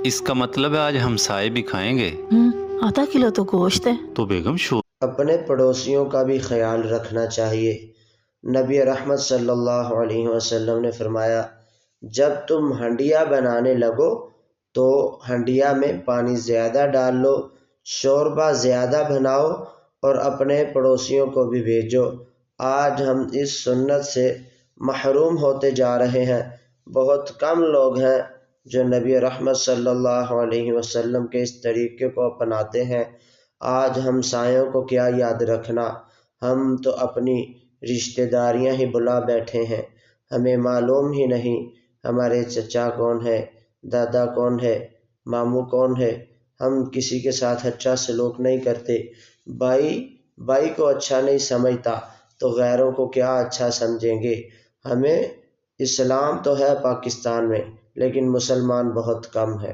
اس کا مطلب ہے آج ہمسائے بھی کھائیں گے؟ آدھا کلو تو گوشت ہے۔ تو بیگم اپنے پڑوسیوں کا بھی خیال رکھنا چاہیے۔ نبی رحمت صلی اللہ علیہ وسلم نے فرمایا، جب تم ہنڈیا بنانے لگو تو ہنڈیا میں پانی زیادہ ڈال لو، شوربہ زیادہ بناؤ اور اپنے پڑوسیوں کو بھی بھیجو۔ آج ہم اس سنت سے محروم ہوتے جا رہے ہیں۔ بہت کم لوگ ہیں جو نبی رحمت صلی اللہ علیہ وسلم کے اس طریقے کو اپناتے ہیں۔ آج ہمسایوں کو کیا یاد رکھنا، ہم تو اپنی رشتہ داریاں ہی بلا بیٹھے ہیں، ہمیں معلوم ہی نہیں ہمارے چچا کون ہے، دادا کون ہے، ماموں کون ہے۔ ہم کسی کے ساتھ اچھا سلوک نہیں کرتے۔ بائی کو اچھا نہیں سمجھتا تو غیروں کو کیا اچھا سمجھیں گے۔ ہمیں اسلام تو ہے پاکستان میں، لیکن مسلمان بہت کم ہے۔